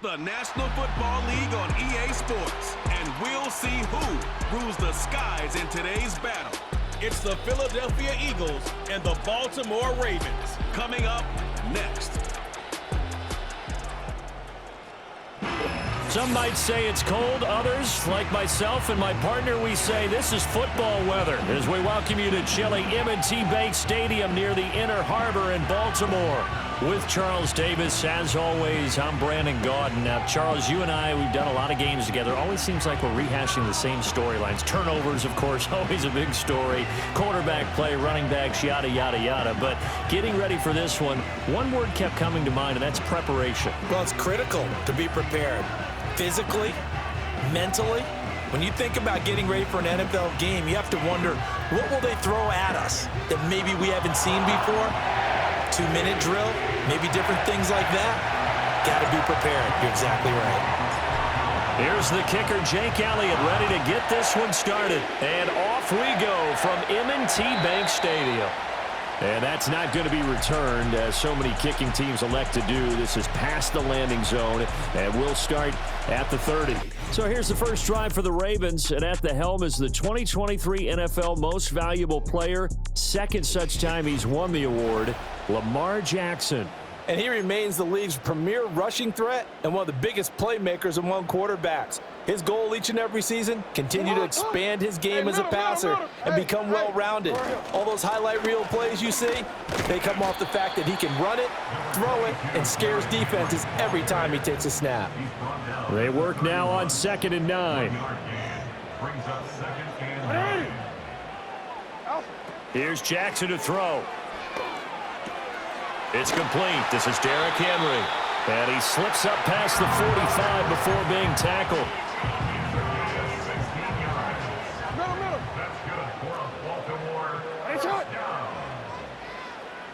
The National Football League on EA Sports. And we'll see who rules the skies in today's battle. It's the Philadelphia Eagles and the Baltimore Ravens. Coming up next. Some might say it's cold. Others, like myself and my partner, we say this is football weather as we welcome you to chilly M&T Bank Stadium near the Inner Harbor in Baltimore. With Charles Davis, as always, I'm Brandon Gaudin. Now, Charles, you and I, we've done a lot of games together. Always seems like we're rehashing the same storylines. Turnovers, of course, always a big story. Quarterback play, running backs, yada, yada, yada. But getting ready for this one word kept coming to mind, and that's preparation. Well, it's critical to be prepared. Physically, mentally. When you think about getting ready for an NFL game, you have to wonder, what will they throw at us that maybe we haven't seen before? 2-minute drill, maybe different things like that. Got to be prepared. You're exactly right. Here's the kicker, Jake Elliott, ready to get this one started. And off we go from M&T Bank Stadium. And that's not going to be returned, as so many kicking teams elect to do. This is past the landing zone, and we'll start at the 30. So here's the first drive for the Ravens, and at the helm is the 2023 NFL Most Valuable Player. Second such time he's won the award, Lamar Jackson. And he remains the league's premier rushing threat and one of the biggest playmakers among quarterbacks. His goal each and every season, continue to expand his game as a passer and become well-rounded. All those highlight reel plays you see, they come off the fact that he can run it, throw it, and scares defenses every time he takes a snap. They work now on 2nd and 9. Here's Jackson to throw. It's complete. This is Derrick Henry. And he slips up past the 45 before being tackled.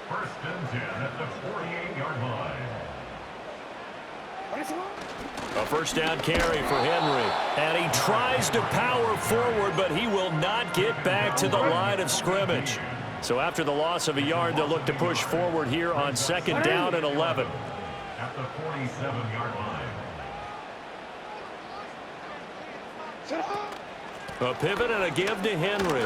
First and 10 at the 48-yard line. A first down carry for Henry. And he tries to power forward, but he will not get back to the line of scrimmage. So after the loss of a yard, they'll look to push forward here on 2nd down and 11. At the 47-yard line. A pivot and a give to Henry.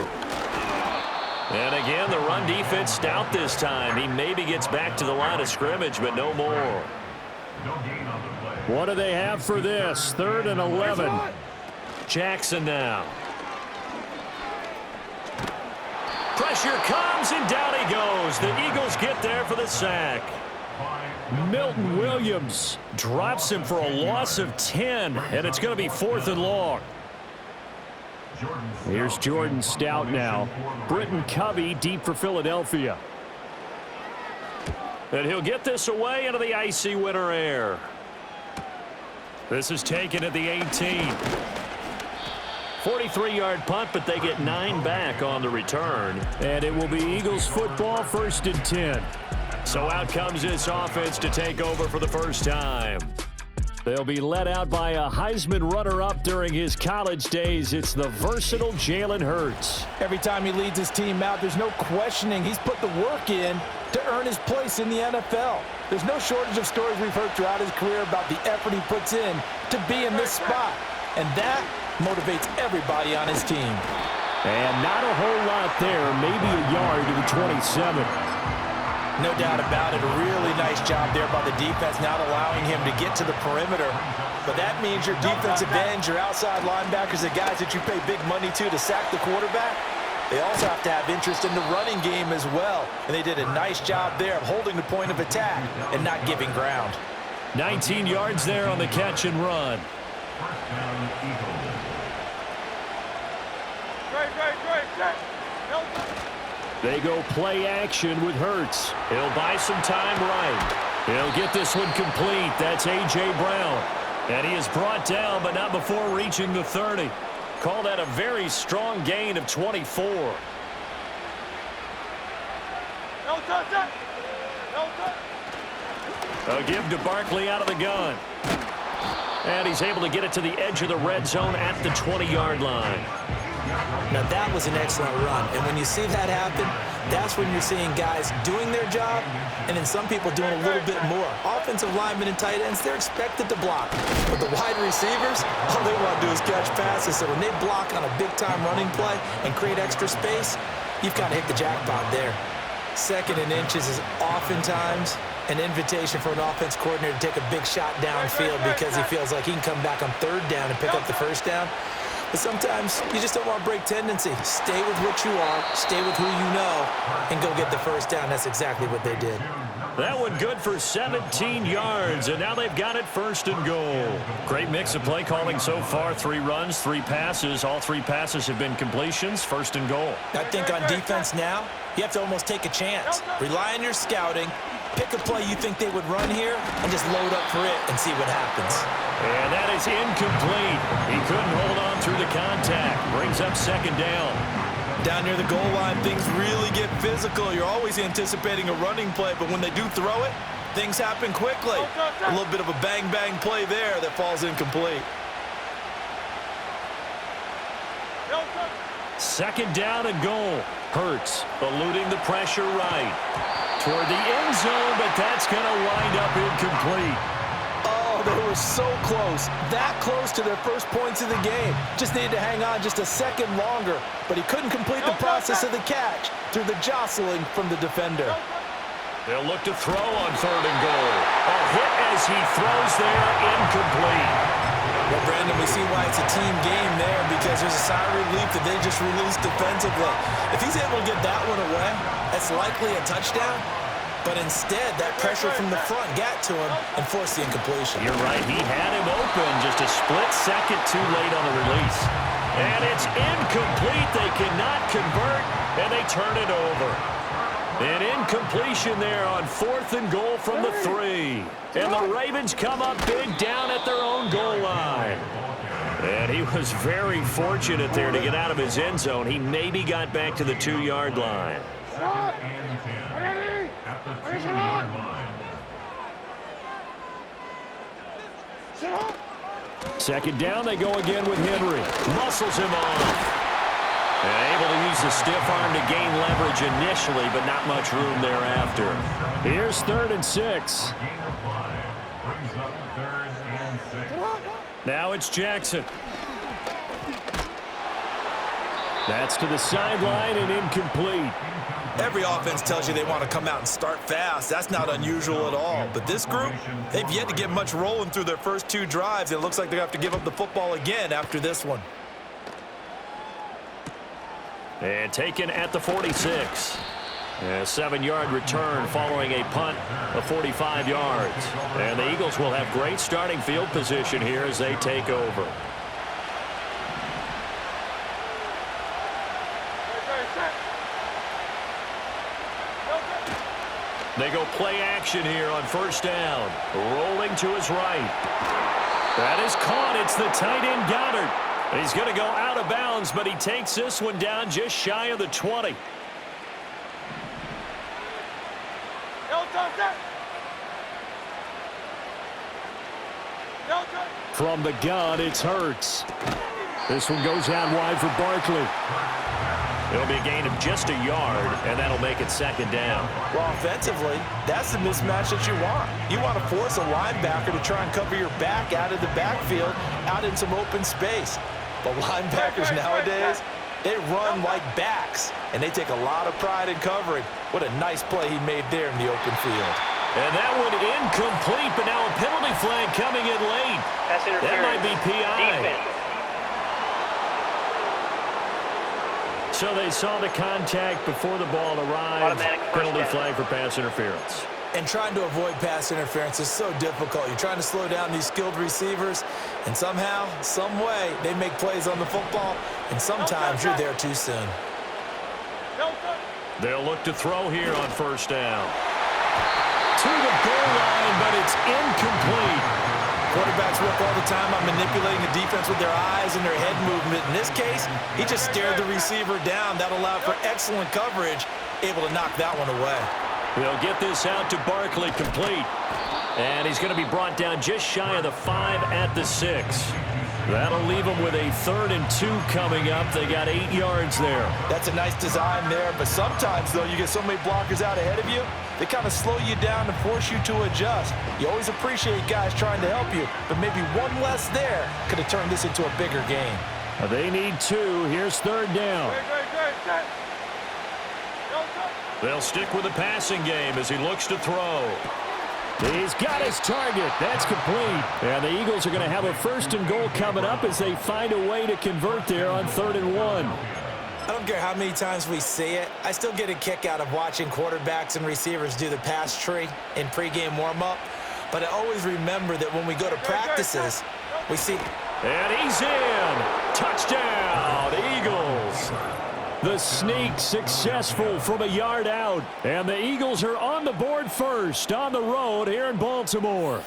And again, the run defense stout this time. He maybe gets back to the line of scrimmage, but no more. No gain on the play. What do they have for this? 3rd and 11. Jackson now. Pressure comes, and down he goes. The Eagles get there for the sack. Milton Williams drops him for a loss of 10, and it's going to be 4th and long. Here's Jordan Stout now. Britton Covey deep for Philadelphia. And he'll get this away into the icy winter air. This is taken at the 18. 43-yard punt, but they get 9 back on the return. And it will be Eagles football, 1st and 10. So out comes this offense to take over for the first time. They'll be led out by a Heisman runner-up during his college days. It's the versatile Jalen Hurts. Every time he leads his team out, there's no questioning. He's put the work in to earn his place in the NFL. There's no shortage of stories we've heard throughout his career about the effort he puts in to be in this spot. And that motivates everybody on his team. And not a whole lot there, maybe a yard to the 27. No doubt about it. A really nice job there by the defense, not allowing him to get to the perimeter. But that means your defensive ends, your outside linebackers, the guys that you pay big money to sack the quarterback, they also have to have interest in the running game as well. And they did a nice job there of holding the point of attack and not giving ground. 19 yards there on the catch and run. First down, Eagles. They go play action with Hurts. He'll buy some time right. He'll get this one complete. That's A.J. Brown. And he is brought down, but not before reaching the 30. Call that a very strong gain of 24. A give to Barkley out of the gun. And he's able to get it to the edge of the red zone at the 20-yard line. Now that was an excellent run, and when you see that happen, that's when you're seeing guys doing their job, and then some people doing a little bit more. Offensive linemen and tight ends, they're expected to block. But the wide receivers, all they want to do is catch passes. So when they block on a big-time running play and create extra space, you've kind of hit the jackpot there. Second and inches is oftentimes an invitation for an offense coordinator to take a big shot downfield because he feels like he can come back on third down and pick up the first down. But sometimes you just don't want to break tendency. Stay with what you are, stay with who you know, and go get the first down. That's exactly what they did. That one good for 17 yards, and now they've got it first and goal. Great mix of play calling so far. 3 runs, 3 passes. All 3 passes have been completions. First and goal. I think on defense now, you have to almost take a chance. Rely on your scouting. Pick a play you think they would run here and just load up for it and see what happens. And that is incomplete. He couldn't hold on through the contact. Brings up second down. Down near the goal line, things really get physical. You're always anticipating a running play, but when they do throw it, things happen quickly. A little bit of a bang-bang play there that falls incomplete. Second down and goal. Hurts eluding the pressure right toward the end zone, but that's going to wind up incomplete. Oh, they were so close. That close to their first points of the game. Just needed to hang on just a second longer, but he couldn't complete the process of the catch through the jostling from the defender. They'll look to throw on third and goal. A hit as he throws there, incomplete. Well, Brandon, we see why it's a team game there because there's a sigh of relief that they just released defensively. If he's able to get that one away, that's likely a touchdown. But instead, that pressure from the front got to him and forced the incompletion. You're right. He had him open just a split second too late on the release. And it's incomplete. They cannot convert, and they turn it over. An incompletion there on fourth and goal from the 3. And the Ravens come up big down at their own goal line. And he was very fortunate there to get out of his end zone. He maybe got back to the 2-yard line. Second down, they go again with Henry. Muscles him off. And able to use the stiff arm to gain leverage initially, but not much room thereafter. Here's 3rd and 6. Now it's Jackson. That's to the sideline and incomplete. Every offense tells you they want to come out and start fast. That's not unusual at all. But this group, they've yet to get much rolling through their first 2 drives. It looks like they're going to have to give up the football again after this one. And taken at the 46. A 7-yard return following a punt of 45 yards. And the Eagles will have great starting field position here as they take over. They go play action here on first down. Rolling to his right. That is caught. It's the tight end Goddard. He's going to go out of bounds, but he takes this one down just shy of the 20. From the gun, it's Hurts. This one goes out wide for Barkley. It'll be a gain of just a yard, and that'll make it second down. Well, offensively, that's the mismatch that you want. You want to force a linebacker to try and cover your back out of the backfield, out in some open space. But linebackers nowadays, they run like backs, and they take a lot of pride in covering. What a nice play he made there in the open field. And that one incomplete, but now a penalty flag coming in late. That might be PI. Defense. So they saw the contact before the ball arrived. Penalty flag for pass interference. And trying to avoid pass interference is so difficult. You're trying to slow down these skilled receivers, and somehow, some way, they make plays on the football, and sometimes you're there too soon. They'll look to throw here on first down. To the goal line, but it's incomplete. Quarterbacks work all the time on manipulating the defense with their eyes and their head movement. In this case, he just stared the receiver down. That allowed for excellent coverage, able to knock that one away. They'll get this out to Barkley, complete. And he's going to be brought down just shy of the 5 at the 6. That'll leave them with a 3rd and 2 coming up. They got 8 yards there. That's a nice design there, but sometimes, though, you get so many blockers out ahead of you, they kind of slow you down and force you to adjust. You always appreciate guys trying to help you, but maybe one less there could have turned this into a bigger game. They need 2. Here's 3rd down. They'll stick with the passing game as he looks to throw. He's got his target. That's complete. And the Eagles are going to have a 1st and goal coming up as they find a way to convert there on 3rd and 1. I don't care how many times we see it. I still get a kick out of watching quarterbacks and receivers do the pass tree in pregame warm-up. But I always remember that when we go to practices, we see... And he's in. Touchdown, Eagles. The sneak successful from a yard out. And the Eagles are on the board first on the road here in Baltimore.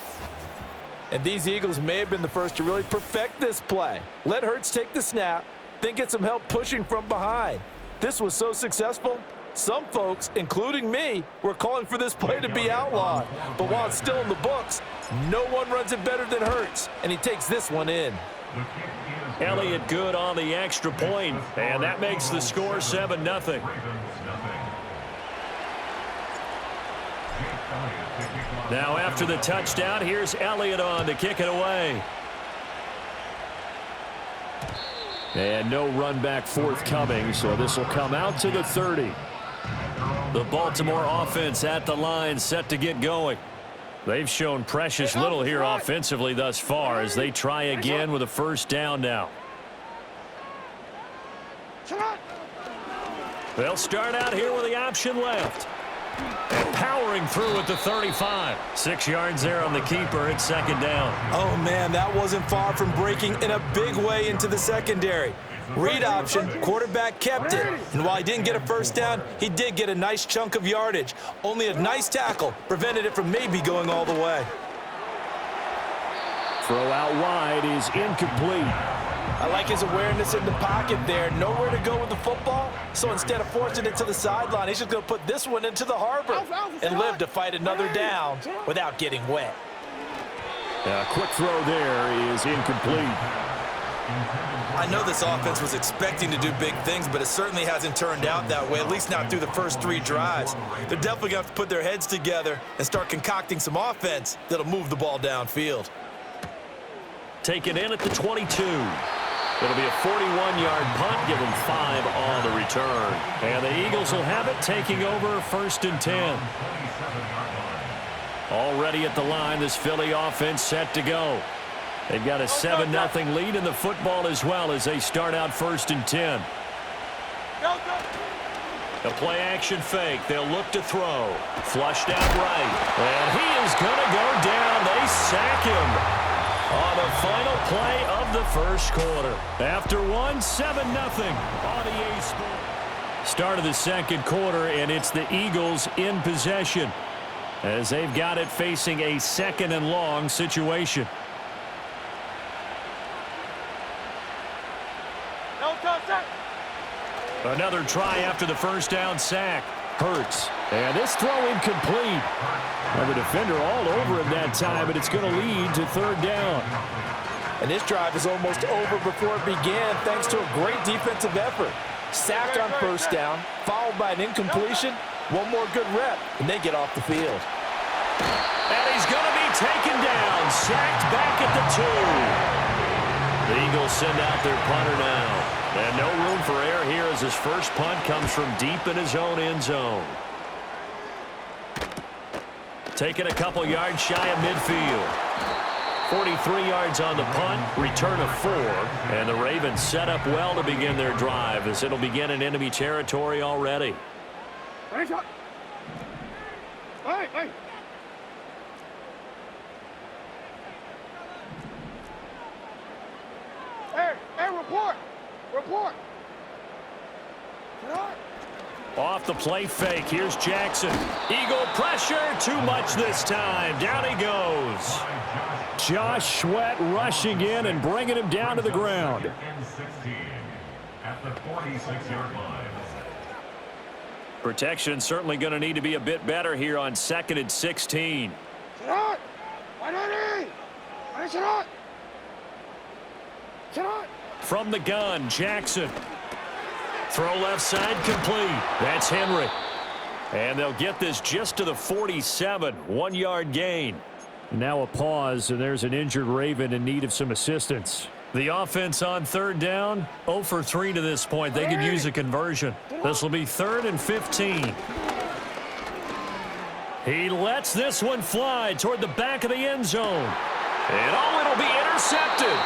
And these Eagles may have been the first to really perfect this play. Let Hurts take the snap, then get some help pushing from behind. This was so successful, some folks, including me, were calling for this play to be outlawed. But while it's still in the books, no one runs it better than Hurts, and he takes this one in. Elliott good on the extra point, and that makes the score 7-0. Now after the touchdown, here's Elliott on to kick it away. And no run back forthcoming, so this will come out to the 30. The Baltimore offense at the line set to get going. They've shown precious little here offensively thus far as they try again with a 1st down now. They'll start out here with the option left. And powering through at the 35. 6 yards there on the keeper at 2nd down. Oh, man, that wasn't far from breaking in a big way into the secondary. Read option, quarterback kept it. And while he didn't get a 1st down, he did get a nice chunk of yardage. Only a nice tackle prevented it from maybe going all the way. Throw out wide is incomplete. I like his awareness in the pocket there. Nowhere to go with the football. So instead of forcing it to the sideline, he's just going to put this one into the harbor and live to fight another down without getting wet. A quick throw there is incomplete. I know this offense was expecting to do big things, but it certainly hasn't turned out that way, at least not through the first 3 drives. They're definitely going to have to put their heads together and start concocting some offense that'll move the ball downfield. Taken in at the 22. It'll be a 41-yard punt, give them 5 on the return. And the Eagles will have it, taking over 1st and 10. Already at the line, this Philly offense set to go. They've got a 7-0 lead in the football as well as they start out 1st and 10. A play-action fake. They'll look to throw. Flushed out right. And he is going to go down. They sack him on the final play of the 1st quarter. After 7-0 on EA Sports. Start of the 2nd quarter, and it's the Eagles in possession as they've got it facing a 2nd and long situation. Another try after the 1st down sack. Hurts. And this throw incomplete. And the defender all over him that time, but it's going to lead to 3rd down. And this drive is almost over before it began thanks to a great defensive effort. Sack on 1st down, followed by an incompletion, one more good rep, and they get off the field. And he's going to be taken down, sacked back at the 2. The Eagles send out their punter now. And no room for error here as his first punt comes from deep in his own end zone. Taking a couple yards shy of midfield. 43 yards on the punt, return of 4. And the Ravens set up well to begin their drive as it'll begin in enemy territory already. Hey, hey. Hey, report. Report. Off the play fake. Here's Jackson. Eagle pressure. Too much this time. Down he goes. Josh Sweat rushing in and bringing him down to the ground. At the 46-yard line. Protection certainly going to need to be a bit better here on 2nd and 16. From the gun, Jackson. Throw left side complete. That's Henry. And they'll get this just to the 47. 1-yard gain. Now a pause, and there's an injured Raven in need of some assistance. The offense on third down, 0 for 3 to this point. They could use a conversion. This will be 3rd and 15. He lets this one fly toward the back of the end zone. And it'll be intercepted.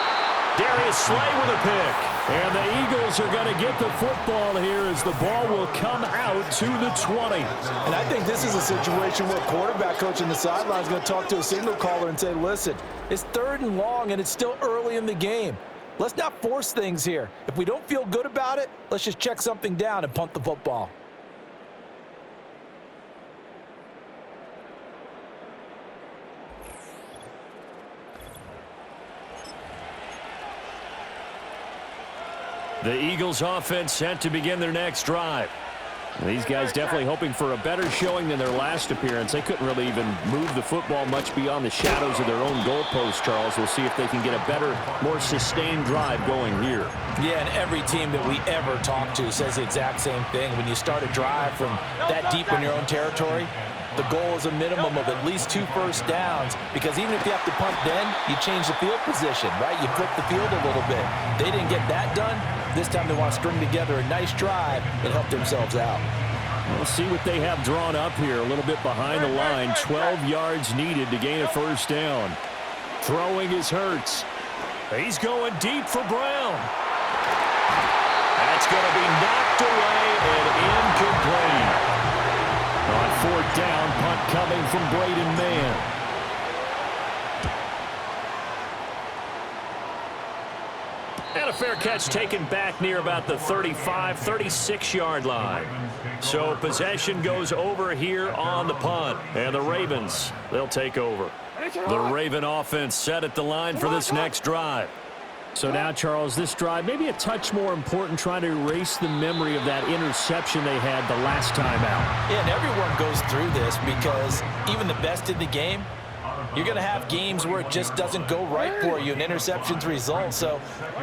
Darius Slay with a pick. And the Eagles are going to get the football here as the ball will come out to the 20. And I think this is a situation where quarterback coach in the sideline is going to talk to a signal caller and say, listen, it's 3rd and long and it's still early in the game. Let's not force things here. If we don't feel good about it, let's just check something down and punt the football. The Eagles offense set to begin their next drive. These guys definitely hoping for a better showing than their last appearance. They couldn't really even move the football much beyond the shadows of their own goalpost, Charles. We'll see if they can get a better, more sustained drive going here. Yeah, and every team that we ever talk to says the exact same thing. When you start a drive from that deep in your own territory, the goal is a minimum of at least 2 first downs, because even if you have to punt then, you change the field position, right? You flip the field a little bit. They didn't get that done. This time they want to string together a nice drive and help themselves out. We'll see what they have drawn up here. A little bit behind the line. 12 yards needed to gain a first down. Throwing is Hurts. He's going deep for Brown. That's going to be knocked away and incomplete. On 4th down, punt coming from Braden Mann. And a fair catch taken back near about the 35, 36-yard line. So possession goes over here on the punt. And the Ravens, they'll take over. The Raven offense set at the line for this next drive. So now, Charles, this drive maybe a touch more important, trying to erase the memory of that interception they had the last time out. Yeah, and everyone goes through this, because even the best in the game, you're going to have games where it just doesn't go right for you and interceptions result. So,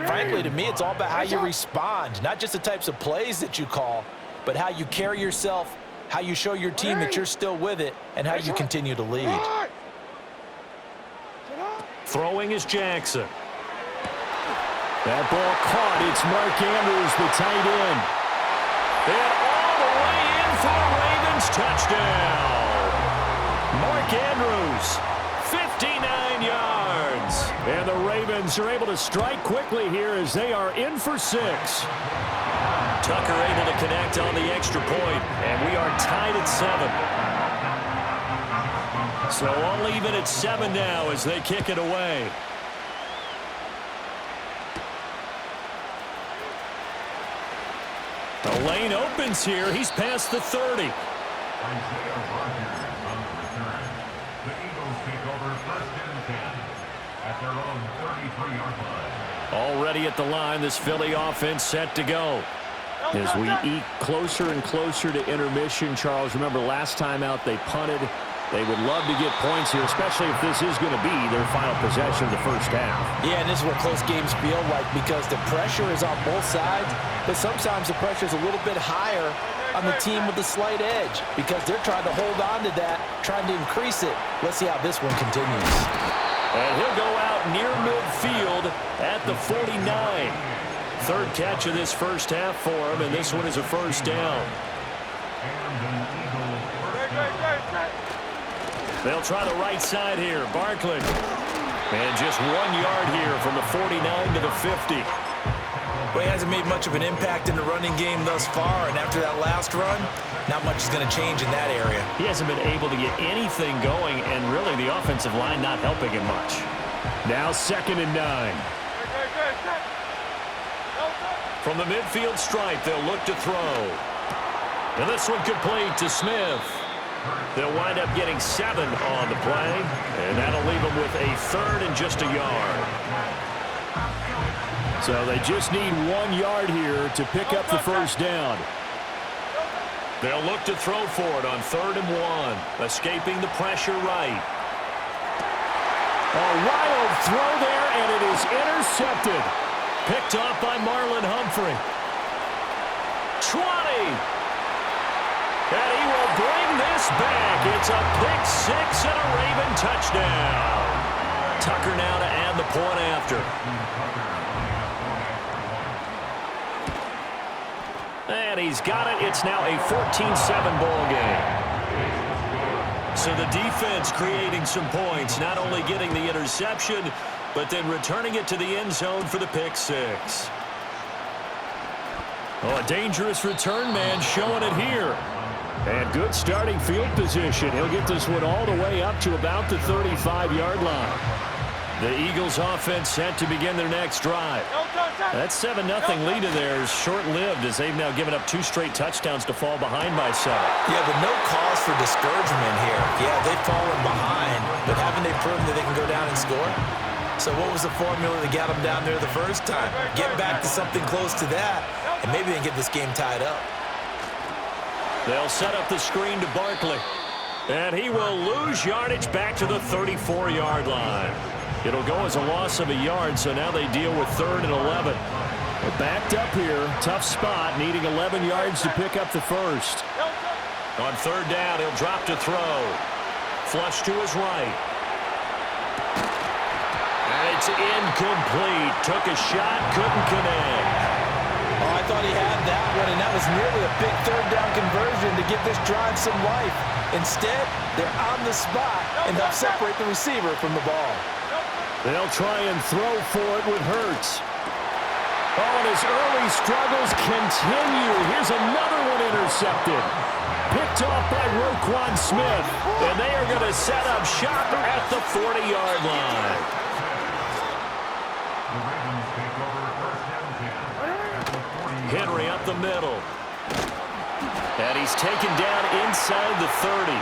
frankly, to me, it's all about how you respond, not just the types of plays that you call, but how you carry yourself, how you show your team that you're still with it, and how you continue to lead. Throwing is Jackson. That ball caught. It's Mark Andrews, the tight end. And all the way in for a Ravens touchdown. Mark Andrews, 59 yards. And the Ravens are able to strike quickly here as they are in for 6. Tucker able to connect on the extra point, and we are tied at 7. So all even at 7 now as they kick it away. The lane opens here. He's past the 30. Already at the line, this Philly offense set to go. As we eke closer and closer to intermission, Charles, remember last time out they punted. They would love to get points here, especially if this is going to be their final possession of the first half. Yeah, and this is what close games feel like, because the pressure is on both sides, but sometimes the pressure is a little bit higher on the team with the slight edge, because they're trying to hold on to that, trying to increase it. Let's see how this one continues. And he'll go out near midfield at the 49. Third catch of this first half for him, and this one is a first down. They'll try the right side here. Barkley. And just 1 yard here from the 49 to the 50. Well, he hasn't made much of an impact in the running game thus far, and after that last run, not much is going to change in that area. He hasn't been able to get anything going, and really the offensive line not helping him much. Now 2nd and 9. From the midfield stripe, they'll look to throw. And this one complete to Smith. They'll wind up getting 7 on the play, and that'll leave them with a 3rd and just a yard. So they just need 1 yard here to pick up the first down. They'll look to throw for it on 3rd and 1, escaping the pressure right. A wild throw there, and it is intercepted. Picked off by Marlon Humphrey. 20. And he will bring this back. It's a pick six and a Raven touchdown. Tucker now to add the point after. And he's got it. It's now a 14-7 ball game. So the defense creating some points, not only getting the interception, but then returning it to the end zone for the pick six. Oh, a dangerous return man showing it here. And good starting field position. He'll get this one all the way up to about the 35-yard line. The Eagles offense set to begin their next drive. That 7-0 lead of theirs short-lived as they've now given up 2 straight touchdowns to fall behind by 7. Yeah, but no cause for discouragement here. Yeah, they've fallen behind, but haven't they proven that they can go down and score? So what was the formula that got them down there the first time? Get back to something close to that, and maybe they can get this game tied up. They'll set up the screen to Barkley. And he will lose yardage back to the 34-yard line. It'll go as a loss of a yard, so now they deal with 3rd and 11. They're backed up here. Tough spot, needing 11 yards to pick up the first. On 3rd down, he'll drop to throw. Flush to his right. And it's incomplete. Took a shot, couldn't connect. Oh, I thought he had that one, and that was nearly a big 3rd down conversion to give this drive some life. Instead, they're on the spot and help separate the receiver from the ball. They'll try and throw for it with Hurts. Oh, and his early struggles continue. Here's another one intercepted. Picked off by Roquan Smith. And they are going to set up shop at the 40-yard line. Henry up the middle. And he's taken down inside the 30.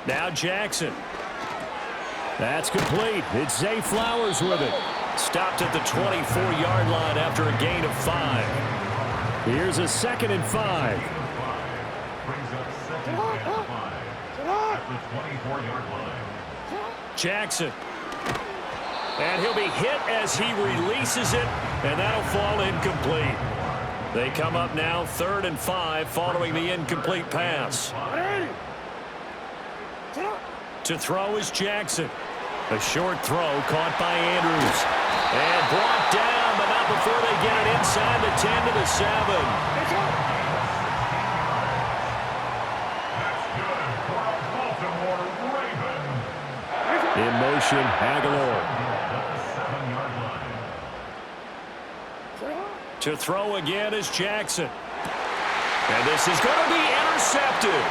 Now Jackson. That's complete. It's Zay Flowers with it. Stopped at the 24-yard line after a gain of 5. Here's a 2nd and 5. Brings up 2nd and 5 at the 24-yard line. Jackson. And he'll be hit as he releases it, and that'll fall incomplete. They come up now 3rd and 5 following the incomplete pass. To throw is Jackson. A short throw caught by Andrews. And brought down, but not before they get it inside the 10 to the 7. That's good for a Baltimore Raven. In motion, Aguilar. At the 7-yard line. To throw again is Jackson. And this is going to be intercepted.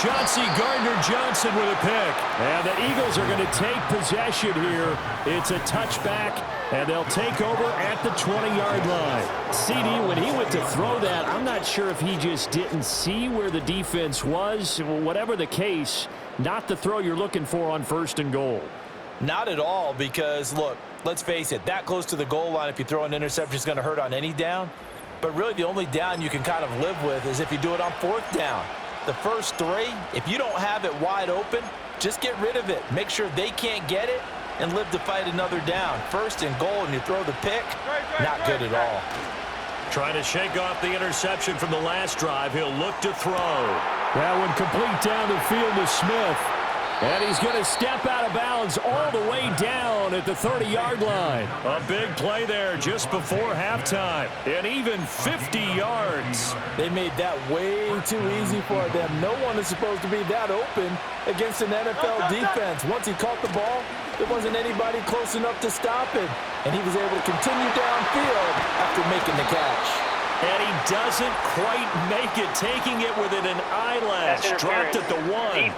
Chauncey Gardner-Johnson with a pick. And the Eagles are going to take possession here. It's a touchback, and they'll take over at the 20-yard line. CD, when he went to throw that, I'm not sure if he just didn't see where the defense was. Whatever the case, not the throw you're looking for on 1st and goal. Not at all, because, look, let's face it, that close to the goal line, if you throw an interception, is going to hurt on any down. But really, the only down you can kind of live with is if you do it on 4th down. The first 3, if you don't have it wide open, just get rid of it. Make sure they can't get it and live to fight another down. 1st and goal, and you throw the pick, not good at all. Trying to shake off the interception from the last drive. He'll look to throw. That one complete down the field to Smith. And he's going to step out of bounds all the way down at the 30-yard line. A big play there just before halftime. And even 50 yards. They made that way too easy for them. No one is supposed to be that open against an NFL defense. Once he caught the ball, there wasn't anybody close enough to stop it. And he was able to continue downfield after making the catch. And he doesn't quite make it, taking it within an eyelash. Dropped at the 1.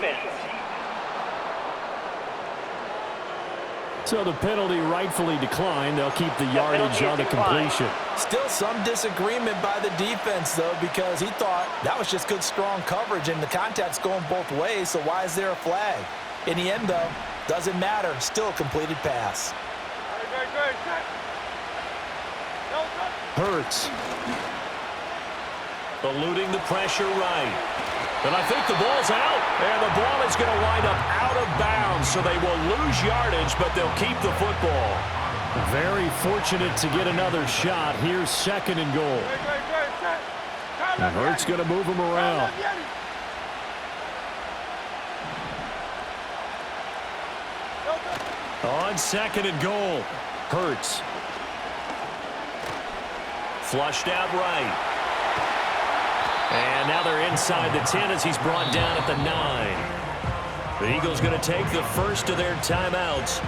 So the penalty rightfully declined. They'll keep the yardage on the completion. Still some disagreement by the defense, though, because he thought that was just good, strong coverage, and the contact's going both ways, so why is there a flag? In the end, though, doesn't matter. Still a completed pass. Hurts. Eluding the pressure right. And I think the ball's out. And the ball is going to wind up out of bounds, so they will lose yardage, but they'll keep the football. Very fortunate to get another shot. Here's 2nd and goal. And Hurts going to move him around. On 2nd and goal, Hurts. Flushed out right. And now they're inside the 10 as he's brought down at the 9. The Eagles going to take the first of their timeouts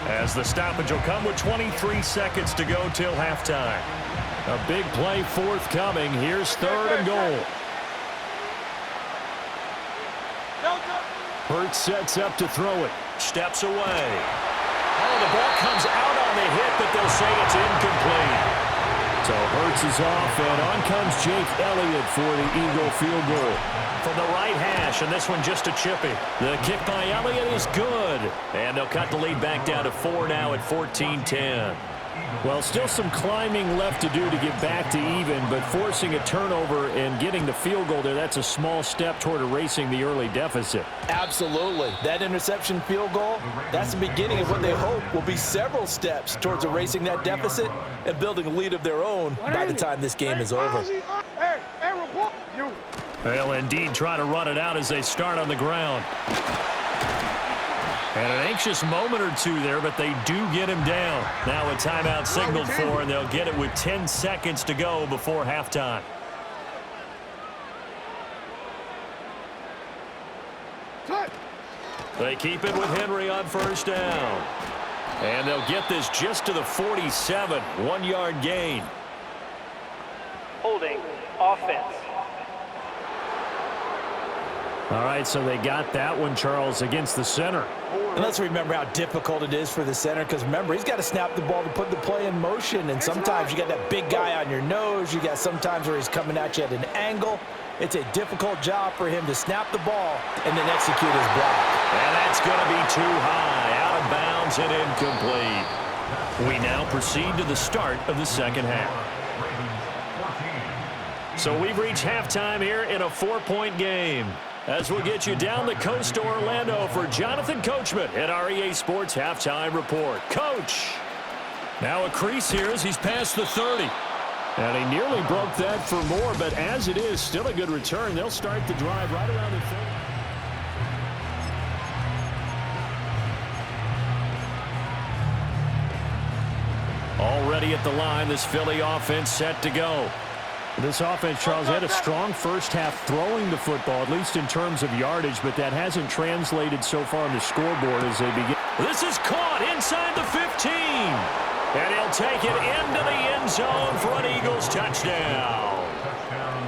as the stoppage will come with 23 seconds to go till halftime. A big play forthcoming. Here's 3rd and goal. Hurts sets up to throw it. Steps away. Oh, the ball comes out on the hit, but they'll say it's incomplete. So Hurts is off, and on comes Jake Elliott for the Eagle field goal. From the right hash, and this one just a chippy. The kick by Elliott is good. And they'll cut the lead back down to 4 now at 14-10. Well, still some climbing left to do to get back to even, but forcing a turnover and getting the field goal there, that's a small step toward erasing the early deficit. Absolutely. That interception field goal, that's the beginning of what they hope will be several steps towards erasing that deficit and building a lead of their own by the time this game is over. They'll indeed try to run it out as they start on the ground. And an anxious moment or two there, but they do get him down. Now a timeout signaled for, and they'll get it with 10 seconds to go before halftime. They keep it with Henry on 1st down. And they'll get this just to the 47, 1-yard gain. Holding offense. All right, so they got that one, Charles, against the center. And let's remember how difficult it is for the center, because remember, he's got to snap the ball to put the play in motion, and sometimes you got that big guy on your nose. You got sometimes where he's coming at you at an angle. It's a difficult job for him to snap the ball and then execute his block. And that's going to be too high, out of bounds and incomplete. We now proceed to the start of the second half. So we've reached halftime here in a 4-point game. As we'll get you down the coast to Orlando for Jonathan Coachman at our EA Sports Halftime Report. Coach! Now a crease here as he's past the 30. And he nearly broke that for more, but as it is, still a good return. They'll start the drive right around the 30. Already at the line, this Philly offense set to go. This offense, Charles, had a strong first half throwing the football, at least in terms of yardage, but that hasn't translated so far on the scoreboard as they begin. This is caught inside the 15. And he'll take it into the end zone for an Eagles touchdown.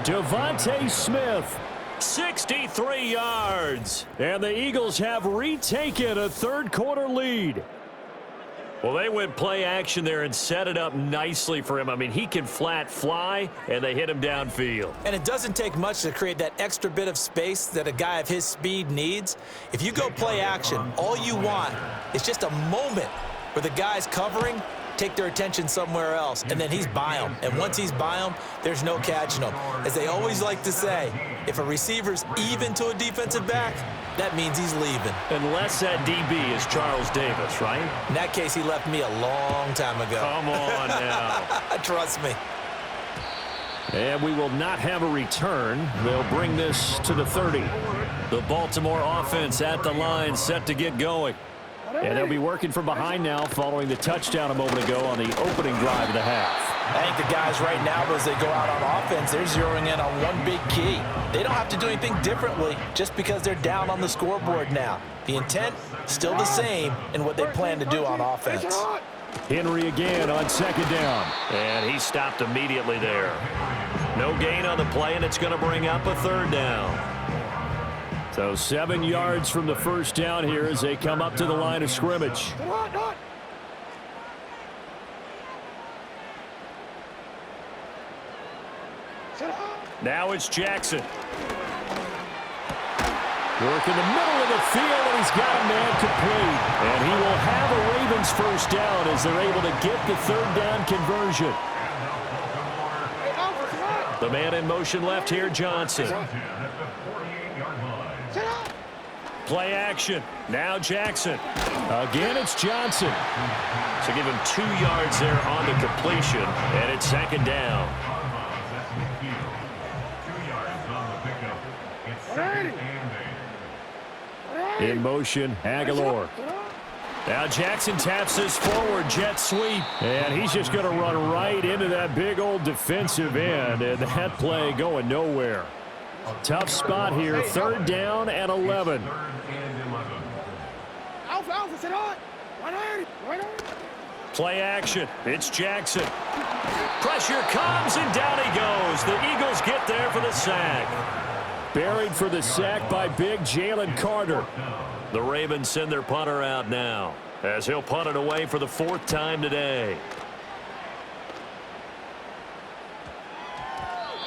Devontae Smith, 63 yards. And the Eagles have retaken a third-quarter lead. Well, they went play action there and set it up nicely for him. I mean, he can flat fly, and they hit him downfield. And it doesn't take much to create that extra bit of space that a guy of his speed needs. If you go play action, all you want is just a moment where the guy's covering, take their attention somewhere else, and then he's by him. And once he's by him, there's no catching him. As they always like to say, if a receiver's even to a defensive back, that means he's leaving. Unless that DB is Charles Davis, right? In that case, he left me a long time ago. Come on now. Trust me. And we will not have a return. They'll bring this to the 30. The Baltimore offense at the line, set to get going. And they'll be working from behind now following the touchdown a moment ago on the opening drive of the half. I think the guys right now, as they go out on offense, they're zeroing in on one big key. They don't have to do anything differently just because they're down on the scoreboard now. The intent, still the same in what they plan to do on offense. Henry again on second down. And he stopped immediately there. No gain on the play, and it's going to bring up a third down. So 7 yards from the first down here as they come up to the line of scrimmage. Now it's Jackson. Work in the middle of the field, and he's got a man complete. And he will have a Ravens first down as they're able to get the third down conversion. The man in motion left here, Johnson. At the 48-yard line. Sit up. Play action. Now Jackson. Again, it's Johnson. So give him 2 yards there on the completion, and it's second down. That's midfield. 2 yards on the pickup. It's second and 8. In motion, Aguilar. Now Jackson taps this forward jet sweep, and he's just going to run right into that big old defensive end, and that play going nowhere. Tough spot here, 3rd down and 11. 3rd and 11. Alpha, sit on. 180. Play action. It's Jackson. Pressure comes, and down he goes. The Eagles get there for the sack. Buried for the sack by big Jalen Carter. The Ravens send their punter out now, as he'll punt it away for the 4th time today.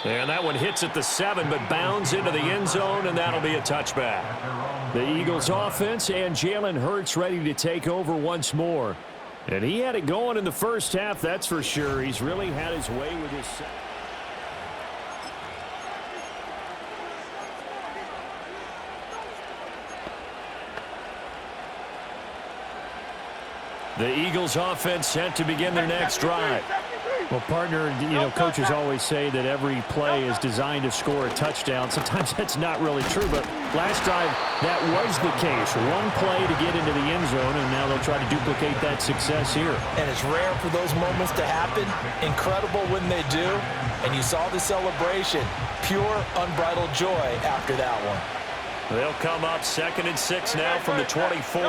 And that one hits at the 7, but bounds into the end zone, and that'll be a touchback. The Eagles offense and Jalen Hurts ready to take over once more. And he had it going in the first half, that's for sure. He's really had his way with his sack. The Eagles offense set to begin their next drive. Well, partner, coaches always say that every play is designed to score a touchdown. Sometimes that's not really true, but last drive that was the case. One play to get into the end zone, and now they'll try to duplicate that success here. And it's rare for those moments to happen. Incredible when they do. And you saw the celebration. Pure, unbridled joy after that one. They'll come up 2nd and 6 now from the 24.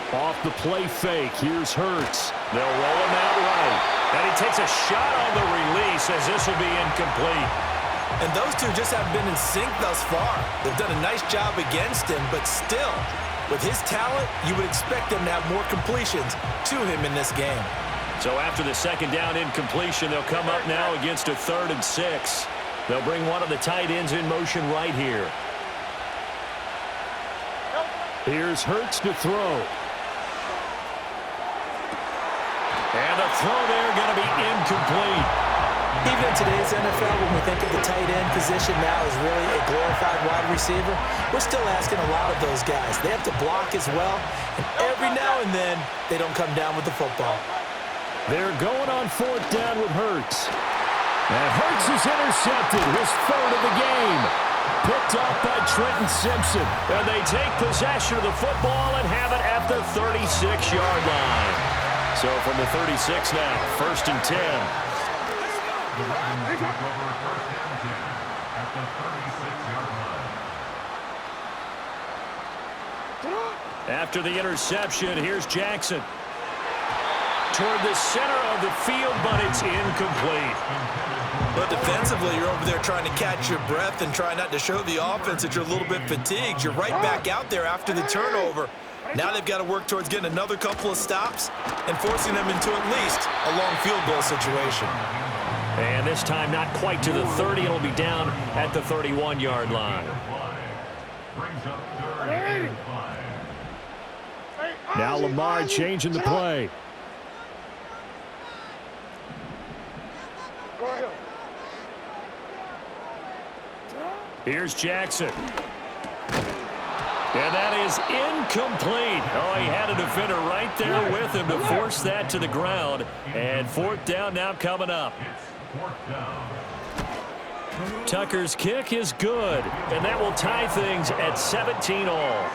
Off the play fake, here's Hurts. They'll roll him out right. And he takes a shot on the release as this will be incomplete. And those two just haven't been in sync thus far. They've done a nice job against him, but still, with his talent, you would expect them to have more completions to him in this game. So after the 2nd down incompletion, they'll come up now against a 3rd and 6. They'll bring one of the tight ends in motion right here. Here's Hurts to throw. And the throw there going to be incomplete. Even in today's NFL, when we think of the tight end position now as really a glorified wide receiver, we're still asking a lot of those guys. They have to block as well, and every now and then, they don't come down with the football. They're going on 4th down with Hurts. And Hurts is intercepted, his 3rd of the game. Picked off by Trenton Simpson. And they take possession of the football and have it at the 36-yard line. So from the 36 now, 1st and 10. The Ravens take over 1st and 10 at the 36-yard line. After the interception, here's Jackson. Toward the center of the field, but it's incomplete. But defensively, you're over there trying to catch your breath and try not to show the offense that you're a little bit fatigued. You're right back out there after the turnover. Now they've got to work towards getting another couple of stops and forcing them into at least a long field goal situation. And this time not quite to the 30. It'll be down at the 31-yard line. Brings up 3rd and 5. Now Lamar changing the play. Here's Jackson. And that is incomplete. Oh, he had a defender right there with him to force that to the ground. And 4th down now coming up. It's 4th down. Tucker's kick is good. And that will tie things at 17 all.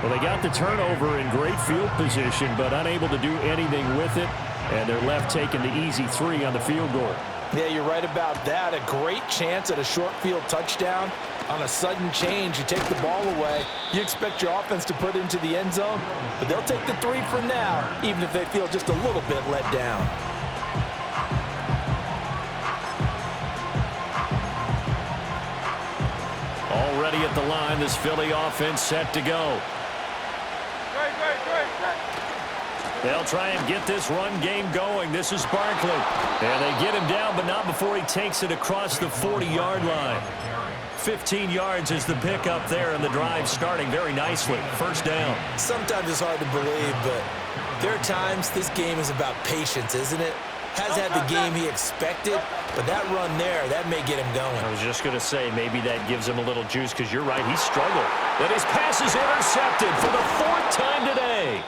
Well, they got the turnover in great field position, but unable to do anything with it. And they're left taking the easy 3 on the field goal. Yeah, you're right about that. A great chance at a short field touchdown. On a sudden change, you take the ball away. You expect your offense to put it into the end zone, but they'll take the 3 for now, even if they feel just a little bit let down. Already at the line, this Philly offense set to go. They'll try and get this run game going. This is Barkley. And they get him down, but not before he takes it across the 40-yard line. 15 yards is the pickup there, and the drive starting very nicely. 1st down. Sometimes it's hard to believe, but there are times this game is about patience, isn't it? Has had the game he expected, But that run there, that may get him going. I was just going to say, maybe that gives him a little juice because you're right, he struggled. But his pass is intercepted for the 4th time today.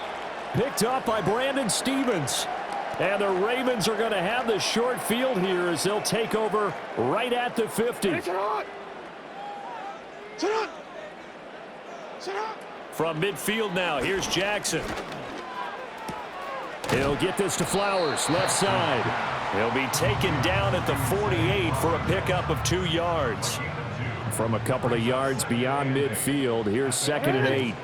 Picked up by Brandon Stevens. And the Ravens are going to have the short field here as they'll take over right at the 50. From midfield now, here's Jackson. He'll get this to Flowers, left side. He'll be taken down at the 48 for a pickup of 2 yards. From a couple of yards beyond midfield, here's 2nd and 8.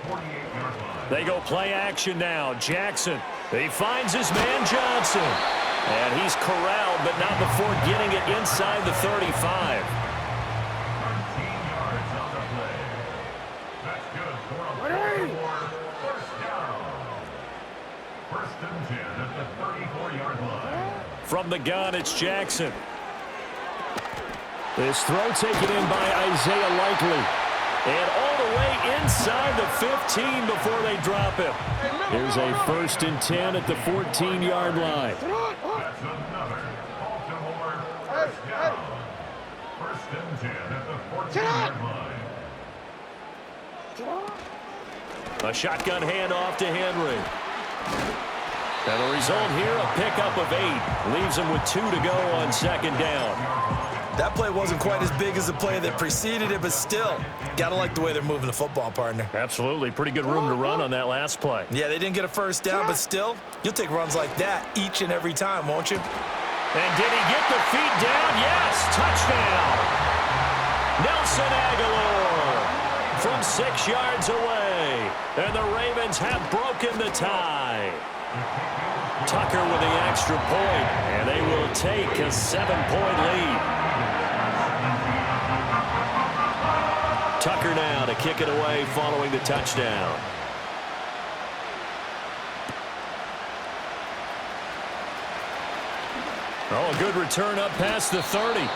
They go play action now. Jackson, he finds his man Johnson. And he's corralled, but not before getting it inside the 35. 13 yards on the play. That's good for a first down. 1st and 10 at the 34-yard line. From the gun, it's Jackson. This throw taken in by Isaiah Likely. And all the way inside the 15 before they drop him. Here's a 1st and 10 at the 14-yard line. That's another Baltimore first down. 1st and 10 at the 14-yard line. A shotgun handoff to Henry. And the result here, a pickup of 8. Leaves him with 2 to go on 2nd down. That play wasn't quite as big as the play that preceded it, but still, got to like the way they're moving the football, partner. Absolutely. Pretty good room to run on that last play. Yeah, they didn't get a 1st down, but still, you'll take runs like that each and every time, won't you? And did he get the feet down? Yes, touchdown. Nelson Aguilar from 6 yards away. And the Ravens have broken the tie. Tucker with the extra point, and they will take a 7-point lead. Tucker now to kick it away following the touchdown. Oh, a good return up past the 30.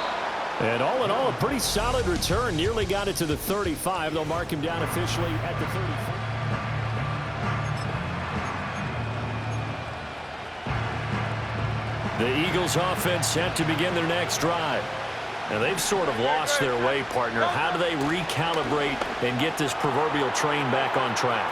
And all in all, a pretty solid return. Nearly got it to the 35. They'll mark him down officially at the 34. The Eagles offense set to begin their next drive. And they've sort of lost their way, partner. How do they recalibrate and get this proverbial train back on track?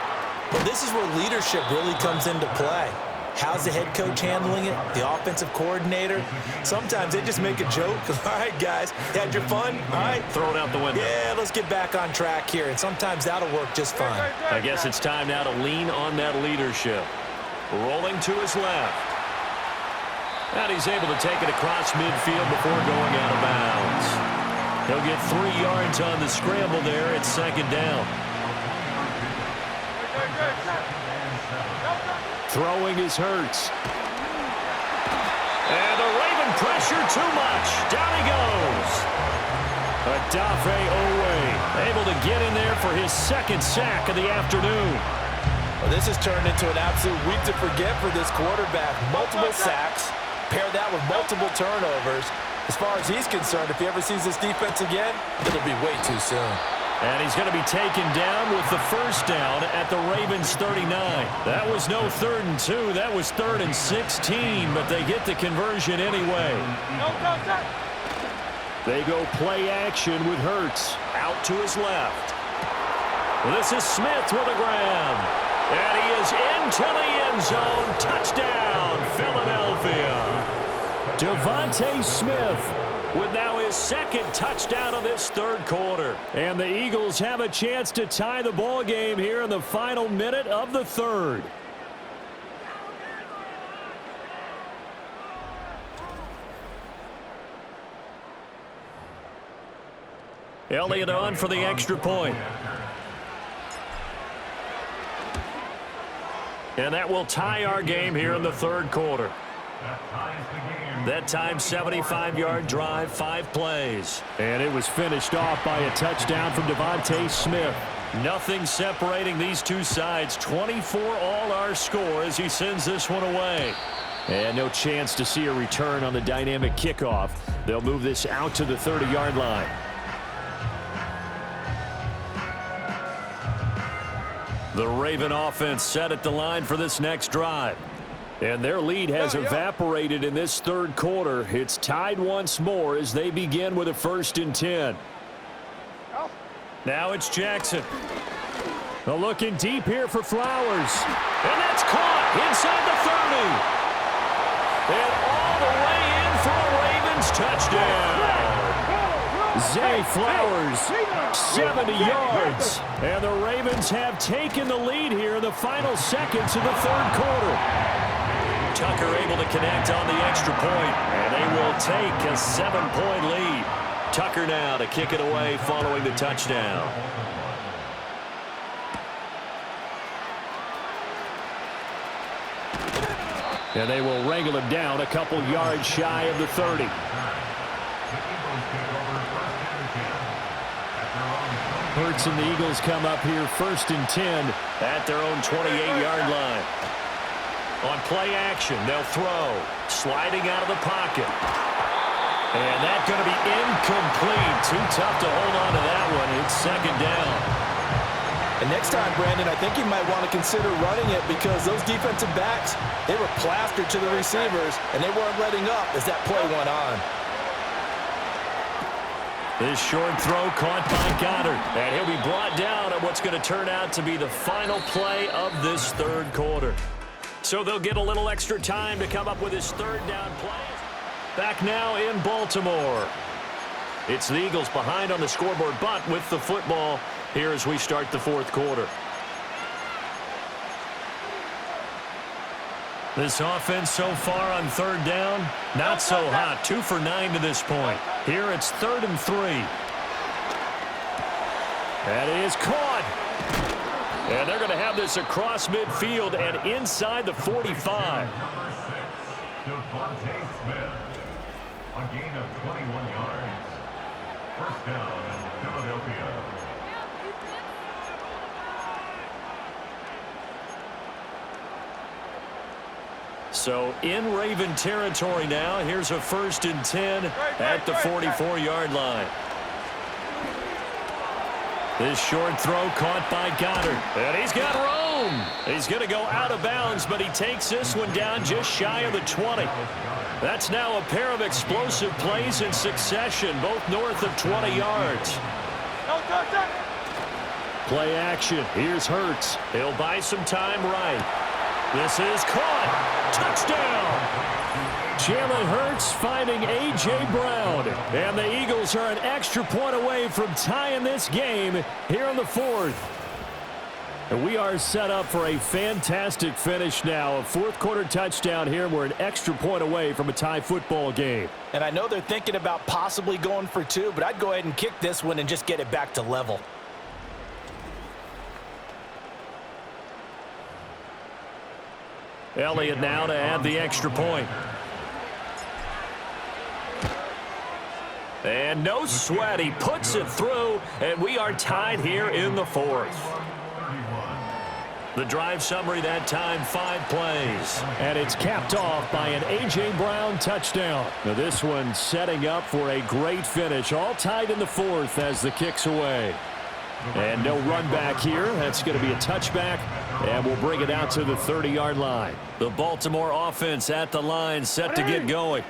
Well, this is where leadership really comes into play. How's the head coach handling it? The offensive coordinator? Sometimes they just make a joke. All right, guys, had your fun? All right. Throw it out the window. Yeah, let's get back on track here. And sometimes that'll work just fine. I guess it's time now to lean on that leadership. Rolling to his left. And he's able to take it across midfield before going out of bounds. He'll get 3 yards on the scramble there at 2nd down. Throwing is Hurts. And the Raven pressure too much. Down he goes. Odafe Owe able to get in there for his 2nd sack of the afternoon. Well, this has turned into an absolute week to forget for this quarterback. Multiple sacks. Pair that with multiple turnovers. As far as he's concerned, if he ever sees this defense again, it'll be way too soon. And he's going to be taken down with the 1st down at the Ravens 39. That was no 3rd and 2. That was 3rd and 16, but they get the conversion anyway. They go play action with Hurts. Out to his left. This is Smith with a grab. And he is into the end zone. Touchdown, Philadelphia. Devontae Smith with now his 2nd touchdown of this 3rd quarter. And the Eagles have a chance to tie the ball game here in the final minute of the 3rd. Elliott on for the extra point. And that will tie our game here in the 3rd quarter. That time, 75-yard drive, 5 plays. And it was finished off by a touchdown from Devontae Smith. Nothing separating these two sides. 24 all our score as he sends this one away. And no chance to see a return on the dynamic kickoff. They'll move this out to the 30-yard line. The Raven offense set at the line for this next drive. And their lead has evaporated in this third quarter. It's tied once more as they begin with a 1st and 10. Now it's Jackson. Looking deep here for Flowers. And that's caught inside the 30. And all the way in for a Ravens touchdown. Zay Flowers, 70 yards. And the Ravens have taken the lead here in the final seconds of the third quarter. Tucker able to connect on the extra point, and they will take a 7-point lead. Tucker now to kick it away following the touchdown. And they will wrangle him down a couple yards shy of the 30. Hurts and the Eagles come up here 1st and 10 at their own 28-yard line. On play action, they'll throw. Sliding out of the pocket. And that's going to be incomplete. Too tough to hold on to that one. It's 2nd down. And next time, Brandon, I think you might want to consider running it because those defensive backs, they were plastered to the receivers, and they weren't letting up as that play went on. This short throw caught by Goddard. And he'll be brought down at what's going to turn out to be the final play of this third quarter. So they'll get a little extra time to come up with his 3rd down play. Back now in Baltimore. It's the Eagles behind on the scoreboard, but with the football here as we start the 4th quarter. This offense so far on 3rd down, not so hot. 2 for 9 to this point. Here it's 3rd and 3. That is caught. And they're going to have this across midfield and inside the 45. A gain of 21 yards. 1st down, Philadelphia. So in Raven territory now. Here's a 1st and 10 at the 44-yard line. This short throw caught by Goddard. And he's got room. He's going to go out of bounds, but he takes this one down just shy of the 20. That's now a pair of explosive plays in succession, both north of 20 yards. Play action. Here's Hurts. He'll buy some time right. This is caught. Touchdown. Jalen Hurts finding A.J. Brown. And the Eagles are an extra point away from tying this game here in the 4th. And we are set up for a fantastic finish now. A 4th quarter touchdown here. We're an extra point away from a tie football game. And I know they're thinking about possibly going for 2, but I'd go ahead and kick this one and just get it back to level. Elliott now to add the extra point. And no sweat. He puts it through, and we are tied here in the 4th. The drive summary that time, 5 plays. And it's capped off by an A.J. Brown touchdown. Now this one setting up for a great finish. All tied in the 4th as the kick's away. And no run back here. That's going to be a touchback. And we'll bring it out to the 30-yard line. The Baltimore offense at the line set to get going.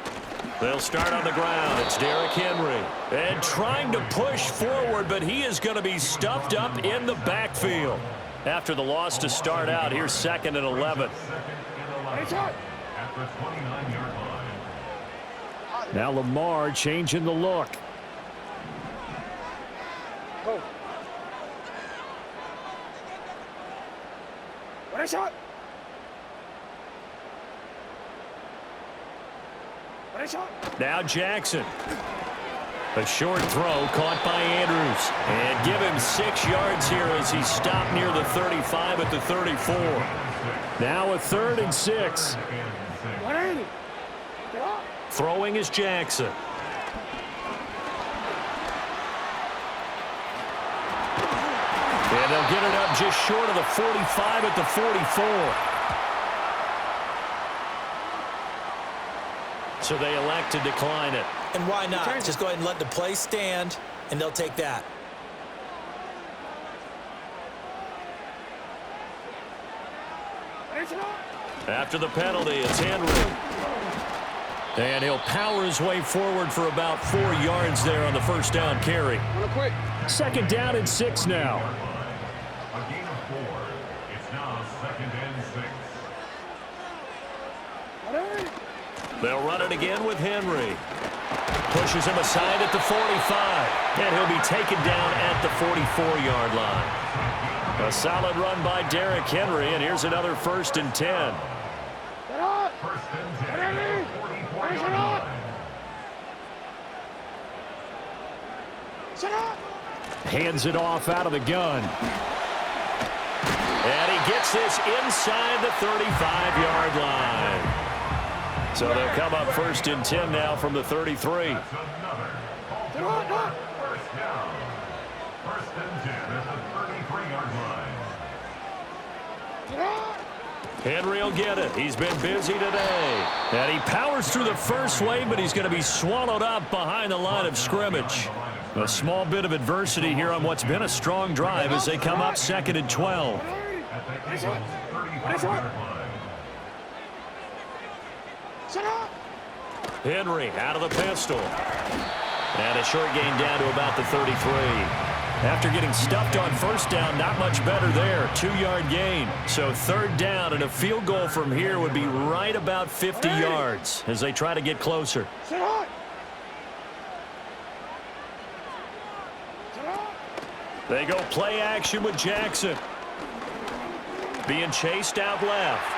They'll start on the ground. It's Derrick Henry. And trying to push forward, but he is going to be stuffed up in the backfield. After the loss to start out, here's 2nd and 11. Now Lamar changing the look. Now Jackson. A short throw caught by Andrews. And give him 6 yards here as he stopped near the 35 at the 34. Now a 3rd and 6. Throwing is Jackson. And they'll get it up just short of the 45 at the 44. So they elect to decline it. And why not? Just go ahead and let the play stand, and they'll take that. After the penalty, it's Henry. And he'll power his way forward for about 4 yards there on the first down carry. Second down and 6 now. A gain of 4. It's now 2nd and 6. They'll run it again with Henry. Pushes him aside at the 45. And he'll be taken down at the 44-yard line. A solid run by Derrick Henry, and here's another 1st and 10. First and 10. 44-yard line. Hands it off out of the gun. And he gets this inside the 35-yard line. So they'll come up 1st and 10 now from the 33. That's another. First down. 1st and 10 at the 33-yard line. Henry will get it. He's been busy today. And he powers through the first wave, but he's going to be swallowed up behind the line of scrimmage. A small bit of adversity here on what's been a strong drive as they come up 2nd and 12. At the Eagles' 35-yard line. Henry out of the pistol. And a short gain down to about the 33. After getting stuffed on first down, not much better there. 2-yard gain. So 3rd down, and a field goal from here would be right about 50 yards as they try to get closer. They go play action with Jackson. Being chased out left.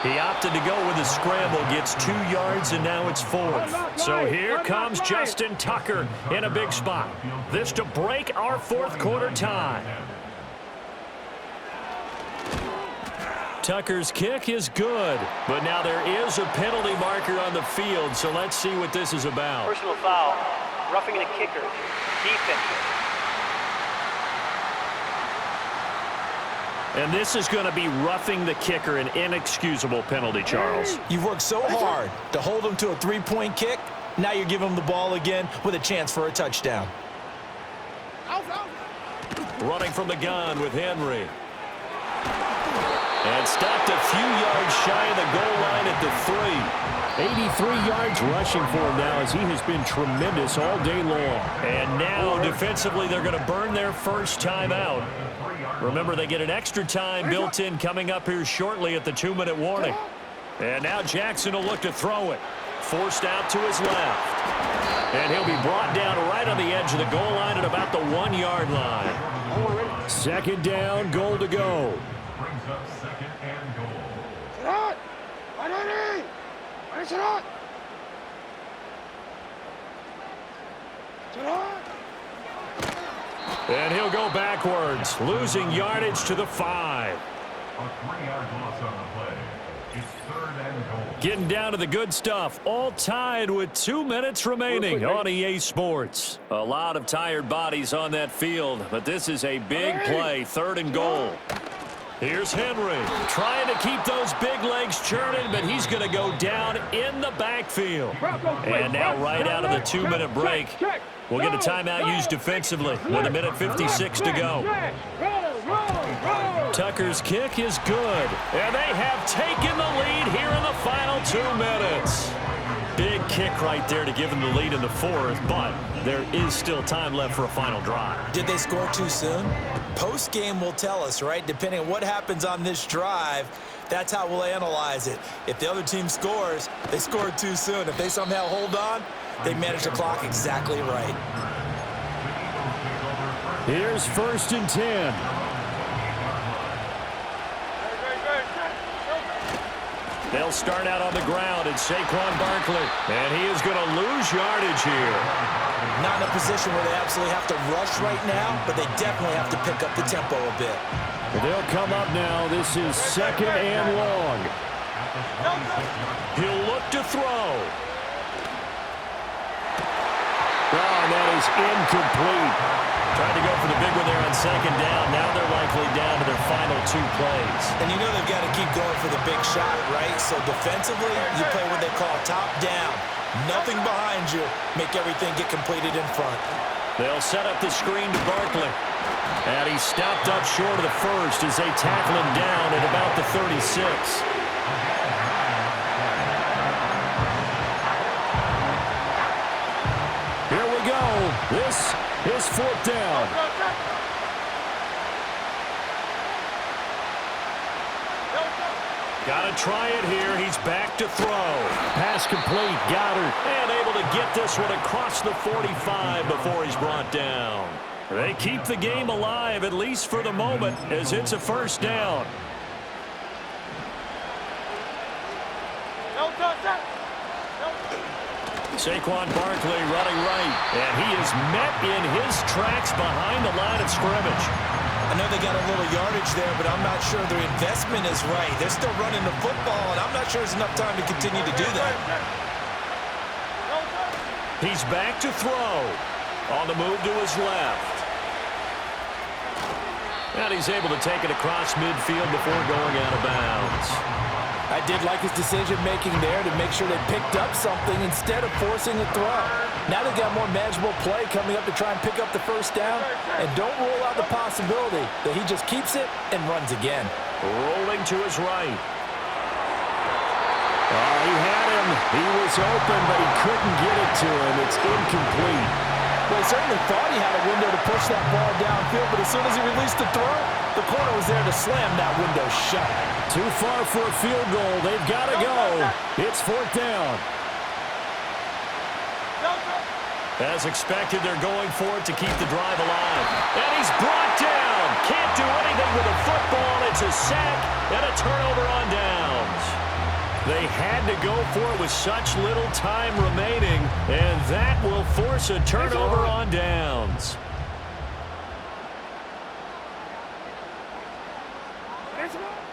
He opted to go with a scramble, gets 2 yards, and now it's 4th. So here comes Justin Tucker in a big spot. This to break our 4th quarter tie. Tucker's kick is good, but now there is a penalty marker on the field, so let's see what this is about. Personal foul, roughing the kicker, defense. And this is going to be roughing the kicker, an inexcusable penalty, Charles. You've worked so hard to hold him to a 3-point kick. Now you're giving him the ball again with a chance for a touchdown. Running from the gun with Henry. And stopped a few yards shy of the goal line at the 3. 83 yards rushing for him now as he has been tremendous all day long. And now defensively they're going to burn their first time out. Remember, they get an extra time built in coming up here shortly at the 2-minute warning. And now Jackson will look to throw it. Forced out to his left. And he'll be brought down right on the edge of the goal line at about the 1-yard line. 2nd down, goal to go. Brings up 2nd and goal. And he'll go backwards, losing yardage to the 5. A 3-yard loss on the play. It's 3rd and goal. Getting down to the good stuff, all tied with 2 minutes remaining on EA Sports. A lot of tired bodies on that field, but this is a big play, 3rd and goal. Here's Henry trying to keep those big legs churning, but he's going to go down in the backfield. And now right out of the 2-minute break, we'll get a timeout used defensively with 1:56 to go. Tucker's kick is good, and they have taken the lead here in the final 2 minutes. Big kick right there to give them the lead in the 4th, but there is still time left for a final drive. Did they score too soon? Post-game will tell us, right? Depending on what happens on this drive, that's how we'll analyze it. If the other team scores, they scored too soon. If they somehow hold on, they manage the clock exactly right. Here's 1st and 10. They'll start out on the ground at Saquon Barkley, and he is going to lose yardage here. Not in a position where they absolutely have to rush right now, but they definitely have to pick up the tempo a bit. They'll come up now. This is 2nd and long. He'll look to throw. Oh, that is incomplete. Tried to go for the big one there on 2nd down. Now they're likely down to their final 2 plays. And you know they've got to keep going for the big shot, right? So defensively, you play what they call top down. Nothing behind you. Make everything get completed in front. They'll set up the screen to Barkley. And he stopped up short of the 1st as they tackle him down at about the 36. His fourth down. Got to try it here. He's back to throw. Pass complete. Goddard. And able to get this one across the 45 before he's brought down. They keep the game alive, at least for the moment, as it's a first down. Saquon Barkley running right. And he is met in his tracks behind the line of scrimmage. I know they got a little yardage there, but I'm not sure their investment is right. They're still running the football, and I'm not sure there's enough time to continue to do that. He's back to throw. On the move to his left. And he's able to take it across midfield before going out of bounds. I did like his decision-making there to make sure they picked up something instead of forcing a throw. Now they've got more manageable play coming up to try and pick up the first down, and don't rule out the possibility that he just keeps it and runs again. Rolling to his right. He had him. He was open, but he couldn't get it to him. It's incomplete. Well, he certainly thought he had a window to push that ball downfield, but as soon as he released the throw, the corner was there to slam that window shut. Too far for a field goal. They've got to go. It's fourth down. As expected, they're going for it to keep the drive alive. And he's brought down. Can't do anything with a football. It's a sack and a turnover on downs. They had to go for it with such little time remaining, and that will force a turnover on downs.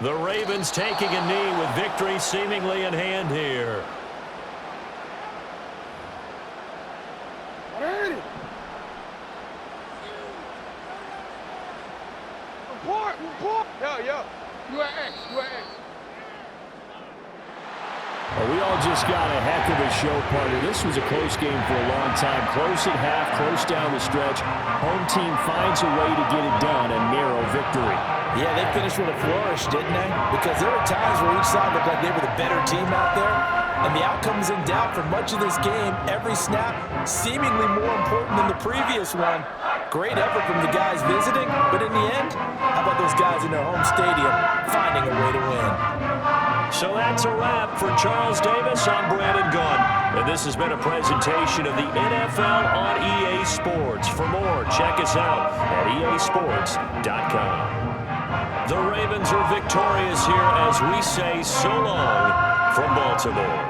The Ravens taking a knee with victory seemingly in hand here. Report. Yeah. You at X. Well, we all just got a heck of a show, partner. This was a close game for a long time. Close at half, close down the stretch. Home team finds a way to get it done, a narrow victory. Yeah, they finished with a flourish, didn't they? Because there were times where each side looked like they were the better team out there. And the outcome was in doubt for much of this game. Every snap seemingly more important than the previous one. Great effort from the guys visiting, but in the end, how about those guys in their home stadium finding a way to win? So that's a wrap for Charles Davis. I'm Brandon Gunn. And this has been a presentation of the NFL on EA Sports. For more, check us out at easports.com. The Ravens are victorious here as we say so long from Baltimore.